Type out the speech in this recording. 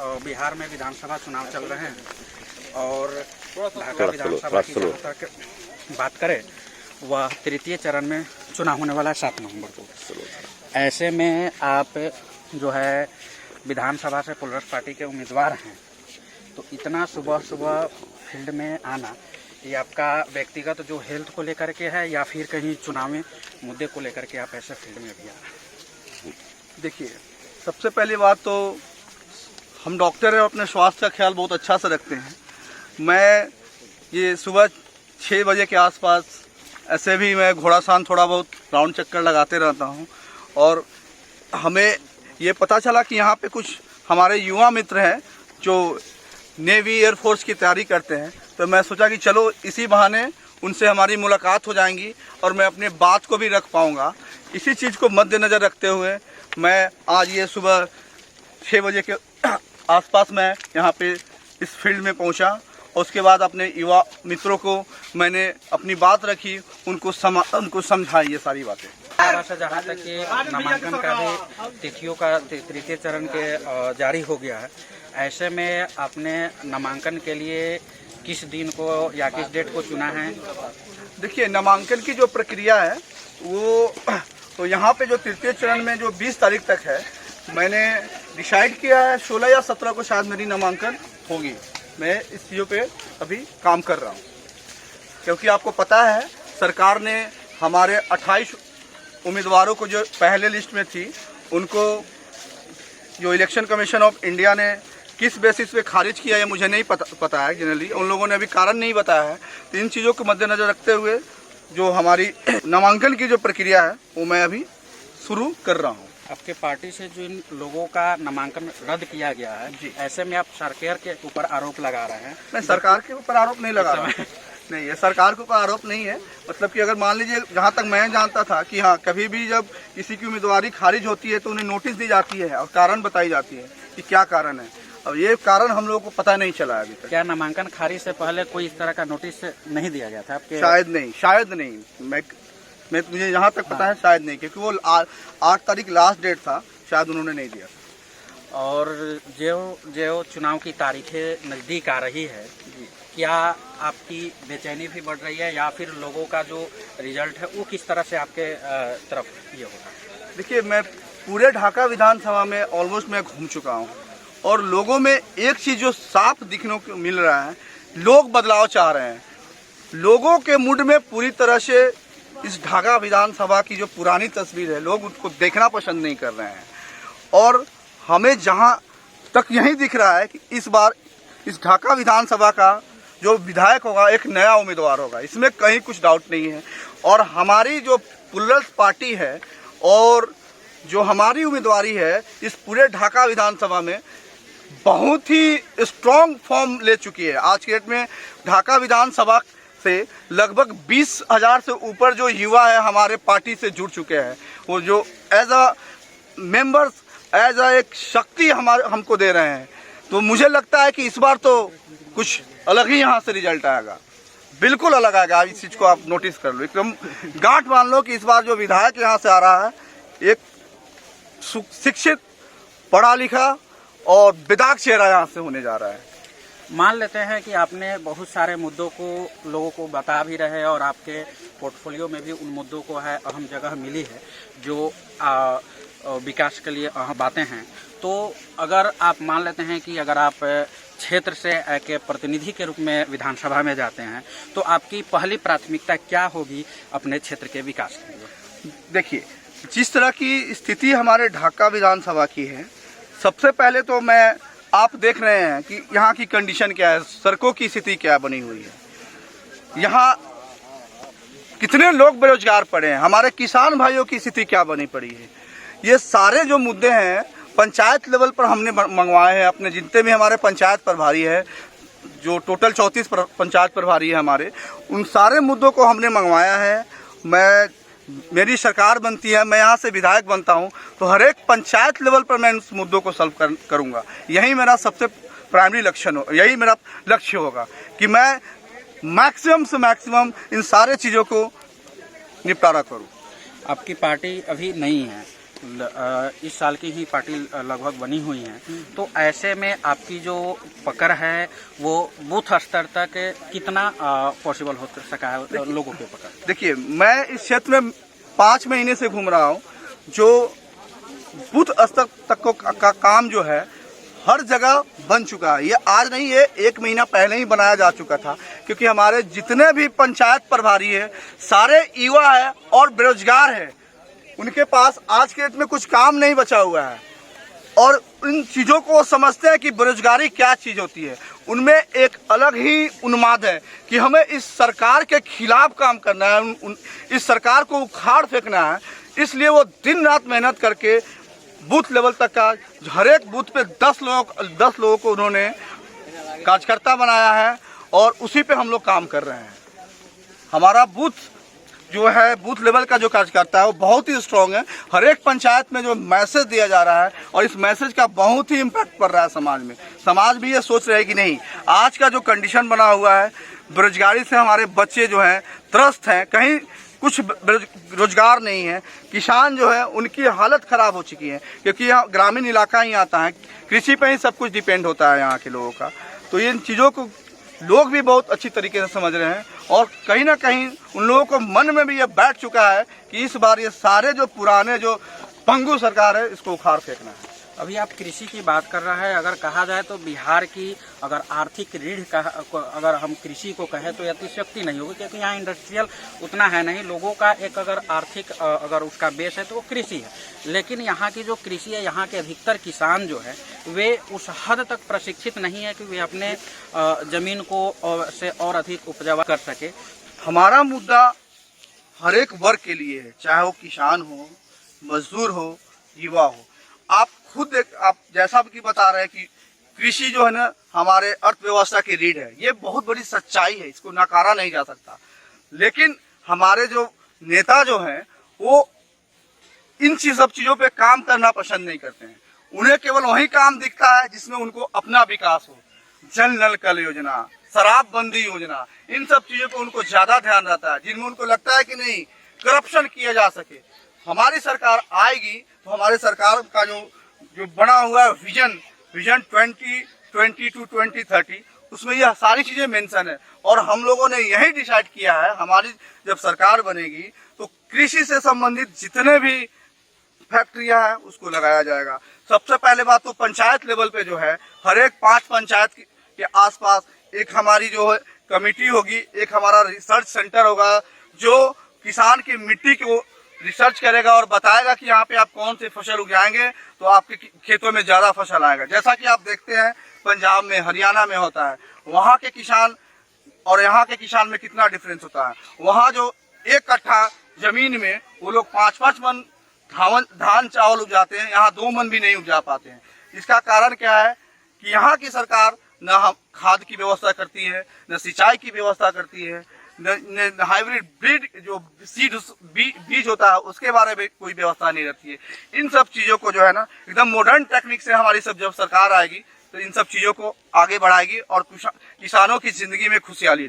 बिहार में विधानसभा चुनाव चल रहे हैं और ढाका विधानसभा की जहाँ तक बात करें वह तृतीय चरण में चुनाव होने वाला है 7 नवंबर को। ऐसे में आप जो है विधानसभा से प्लूरल्स पार्टी के उम्मीदवार हैं, तो इतना सुबह सुबह फील्ड में आना ये आपका व्यक्तिगत जो हेल्थ को लेकर के है या फिर कहीं चुनावी मुद्दे को लेकर के आप ऐसे फील्ड में भी आ रहे हैं? देखिए, सबसे पहली बात तो हम डॉक्टर हैं, अपने स्वास्थ्य का ख्याल बहुत अच्छा से रखते हैं। मैं ये सुबह 6 बजे के आसपास ऐसे भी मैं घोड़ासान थोड़ा बहुत राउंड चक्कर लगाते रहता हूँ और हमें ये पता चला कि यहाँ पे कुछ हमारे युवा मित्र हैं जो नेवी एयरफोर्स की तैयारी करते हैं, तो मैं सोचा कि चलो इसी बहाने उनसे हमारी मुलाकात हो जाएंगी और मैं अपने बात को भी रख पाऊँगा। इसी चीज़ को मद्देनज़र रखते हुए मैं आज ये सुबह 6 बजे के आसपास मैं यहाँ पे इस फील्ड में पहुँचा और उसके बाद अपने युवा मित्रों को मैंने अपनी बात रखी, उनको समझाई ये सारी बातें। जहाँ तक कि नामांकन का भी तिथियों का तृतीय चरण के जारी हो गया है, ऐसे में आपने नामांकन के लिए किस दिन को या किस डेट को चुना है? देखिए, नामांकन की जो प्रक्रिया है वो तो यहाँ पे जो तृतीय चरण में जो 20 तारीख तक है, मैंने डिसाइड किया है 16 या 17 को शायद मेरी नामांकन होगी। मैं इस चीज़ों पे अभी काम कर रहा हूँ, क्योंकि आपको पता है सरकार ने हमारे 28 उम्मीदवारों को जो पहले लिस्ट में थी उनको जो इलेक्शन कमीशन ऑफ इंडिया ने किस बेसिस पे खारिज किया ये मुझे नहीं पता है। जनरली उन लोगों ने अभी कारण नहीं बताया है। तो इन चीज़ों को मद्देनज़र रखते हुए जो हमारी नामांकन की जो प्रक्रिया है वो मैं अभी शुरू कर रहा हूँ। आपके पार्टी से जो इन लोगों का नामांकन रद्द किया गया है जी, ऐसे में आप सरकार के ऊपर आरोप लगा रहे हैं? मैं सरकार के ऊपर आरोप नहीं लगा रहा नहीं, ये सरकार के ऊपर आरोप नहीं है। मतलब कि अगर मान लीजिए, जहाँ तक मैं जानता था कि हाँ, कभी भी जब किसी की उम्मीदवारी खारिज होती है तो उन्हें नोटिस दी जाती है और कारण बताई जाती है कि क्या कारण है। अब ये कारण हम लोगों को पता नहीं चला है अभी तक। क्या नामांकन खारिज से पहले कोई इस तरह का नोटिस नहीं दिया गया था आपके? शायद नहीं। मैं मुझे यहाँ तक पता है शायद नहीं, क्योंकि वो 8 तारीख लास्ट डेट था, शायद उन्होंने नहीं दिया। और जो चुनाव की तारीखें नज़दीक आ रही है, क्या आपकी बेचैनी भी बढ़ रही है या फिर लोगों का जो रिजल्ट है वो किस तरह से आपके तरफ ये होगा? देखिए, मैं पूरे ढाका विधानसभा में ऑलमोस्ट मैं घूम चुका हूँ और लोगों में एक चीज़ जो साफ दिखने को मिल रहा है, लोग बदलाव चाह रहे हैं। लोगों के मूड में पूरी तरह से इस ढाका विधानसभा की जो पुरानी तस्वीर है, लोग उसको देखना पसंद नहीं कर रहे हैं। और हमें जहां तक यही दिख रहा है कि इस बार इस ढाका विधानसभा का जो विधायक होगा एक नया उम्मीदवार होगा, इसमें कहीं कुछ डाउट नहीं है। और हमारी जो प्लूरल्स पार्टी है और जो हमारी उम्मीदवारी है इस पूरे ढाका विधानसभा में बहुत ही स्ट्रॉन्ग फॉर्म ले चुकी है। आज के डेट में ढाका विधानसभा से लगभग 20,000 से ऊपर जो युवा है हमारे पार्टी से जुड़ चुके हैं। वो जो as a members, as a एक शक्ति हमको दे रहे हैं। तो मुझे लगता है कि इस बार तो कुछ अलग ही यहाँ से रिजल्ट आएगा, बिल्कुल अलग आएगा। इस चीज़ को आप नोटिस कर लो, एकदम गांठ मान लो कि इस बार जो विधायक यहाँ से आ रहा है एक शिक्षित, पढ़ा लिखा और विधायक चेहरा यहाँ से होने जा रहा है। मान लेते हैं कि आपने बहुत सारे मुद्दों को लोगों को बता भी रहे और आपके पोर्टफोलियो में भी उन मुद्दों को है अहम जगह मिली है जो विकास के लिए अहम बातें हैं। तो अगर आप मान लेते हैं कि अगर आप क्षेत्र से के प्रतिनिधि के रूप में विधानसभा में जाते हैं तो आपकी पहली प्राथमिकता क्या होगी अपने क्षेत्र के विकास के लिए? देखिए, जिस तरह की स्थिति हमारे ढाका विधानसभा की है, सबसे पहले तो आप देख रहे हैं कि यहाँ की कंडीशन क्या है, सड़कों की स्थिति क्या बनी हुई है, यहाँ कितने लोग बेरोजगार पड़े हैं, हमारे किसान भाइयों की स्थिति क्या बनी पड़ी है। ये सारे जो मुद्दे हैं पंचायत लेवल पर हमने मंगवाए हैं। अपने जितने भी हमारे पंचायत प्रभारी है, जो टोटल 34 पंचायत प्रभारी है हमारे, उन सारे मुद्दों को हमने मंगवाया है। मेरी सरकार बनती है, मैं यहाँ से विधायक बनता हूँ, तो हर एक पंचायत लेवल पर मैं उस मुद्दों को सॉल्व करूँगा। यही मेरा सबसे प्राइमरी यही मेरा लक्ष्य होगा कि मैं मैक्सिमम से मैक्सिमम इन सारे चीज़ों को निपटारा करूँ। आपकी पार्टी अभी नहीं है इस साल की ही पार्टी लगभग बनी हुई है, तो ऐसे में आपकी जो पकड़ है वो बूथ स्तर तक कितना पॉसिबल हो सका है लोगों के पकड़? देखिए, मैं इस क्षेत्र में 5 महीने से घूम रहा हूँ। जो बूथ स्तर तक का काम जो है हर जगह बन चुका है। ये आज नहीं, ये 1 महीना पहले ही बनाया जा चुका था, क्योंकि हमारे जितने भी पंचायत प्रभारी है सारे युवा है और बेरोजगार है। उनके पास आज के डेट में कुछ काम नहीं बचा हुआ है और इन चीज़ों को समझते हैं कि बेरोजगारी क्या चीज़ होती है। उनमें एक अलग ही उन्माद है कि हमें इस सरकार के खिलाफ काम करना है, इस सरकार को उखाड़ फेंकना है। इसलिए वो दिन रात मेहनत करके बूथ लेवल तक का हर एक बूथ पे 10 लोगों को उन्होंने कार्यकर्ता बनाया है और उसी पे हम लोग काम कर रहे हैं। हमारा बूथ जो है, बूथ लेवल का जो कार्यकर्ता है वो बहुत ही स्ट्रांग है। हर एक पंचायत में जो मैसेज दिया जा रहा है और इस मैसेज का बहुत ही इम्पैक्ट पड़ रहा है समाज में। समाज भी ये सोच रहे हैं कि नहीं, आज का जो कंडीशन बना हुआ है, बेरोजगारी से हमारे बच्चे जो हैं त्रस्त हैं, कहीं कुछ रोजगार नहीं है। किसान जो है उनकी हालत ख़राब हो चुकी है, क्योंकि यहाँ ग्रामीण इलाका ही आता है, कृषि पे ही सब कुछ डिपेंड होता है यहाँ के लोगों का। तो इन चीज़ों को लोग भी बहुत अच्छी तरीके से समझ रहे हैं और कहीं ना कहीं उन लोगों को मन में भी ये बैठ चुका है कि इस बार ये सारे जो पुराने जो पंगु सरकार है इसको उखाड़ फेंकना है। अभी आप कृषि की बात कर रहा है, अगर कहा जाए तो बिहार की अगर आर्थिक रीढ़ का अगर हम कृषि को कहें तो अतिशयोक्ति नहीं होगी, क्योंकि यहाँ इंडस्ट्रियल उतना है नहीं। लोगों का एक अगर आर्थिक अगर उसका बेस है तो वो कृषि है। लेकिन यहाँ की जो कृषि है, यहाँ के अधिकतर किसान जो है वे उस हद तक प्रशिक्षित नहीं है कि वे अपने ज़मीन को से और अधिक उपजाऊ कर सके। हमारा मुद्दा हर एक वर्ग के लिए है, चाहे वो किसान हो, मजदूर हो, युवा हो। आप खुद आप जैसा कि बता रहे हैं कि कृषि जो है ना हमारे अर्थव्यवस्था की रीढ़ है, ये बहुत बड़ी सच्चाई है, इसको नकारा नहीं जा सकता। लेकिन हमारे जो नेता जो हैं वो इन सब चीज़ों पे काम करना पसंद नहीं करते हैं। उन्हें केवल वही काम दिखता है जिसमें उनको अपना विकास हो। जल नल कल योजना, शराबबंदी योजना, इन सब चीज़ों पर उनको ज़्यादा ध्यान रहता है, जिनमें उनको लगता है कि नहीं करप्शन किया जा सके। हमारी सरकार आएगी तो हमारे सरकार का जो बना हुआ है विजन 2020 to 2030, उसमें यह सारी चीज़ें मेंशन है। और हम लोगों ने यही डिसाइड किया है, हमारी जब सरकार बनेगी तो कृषि से संबंधित जितने भी फैक्ट्रियां हैं उसको लगाया जाएगा। सबसे पहले बात तो पंचायत लेवल पे जो है हर एक 5 पंचायत के आसपास एक हमारी जो है कमेटी होगी, एक हमारा रिसर्च सेंटर होगा जो किसान की मिट्टी को रिसर्च करेगा और बताएगा कि यहाँ पे आप कौन से फसल उगाएंगे तो आपके खेतों में ज़्यादा फसल आएगा। जैसा कि आप देखते हैं पंजाब में, हरियाणा में होता है, वहाँ के किसान और यहाँ के किसान में कितना डिफरेंस होता है। वहाँ जो 1 कट्ठा जमीन में वो लोग 5-5 मन धान चावल उपजाते हैं, यहाँ 2 मन भी नहीं उपजा पाते हैं। इसका कारण क्या है कि यहाँ की सरकार न खाद की व्यवस्था करती है, न सिंचाई की व्यवस्था करती है, न हाइब्रिड ब्रीड जो सीड बीज होता है उसके बारे में कोई व्यवस्था नहीं रहती है। इन सब चीज़ों को जो है ना एकदम मॉडर्न टेक्निक से हमारी सब जब सरकार आएगी तो इन सब चीज़ों को आगे बढ़ाएगी और किसानों की ज़िंदगी में खुशहाली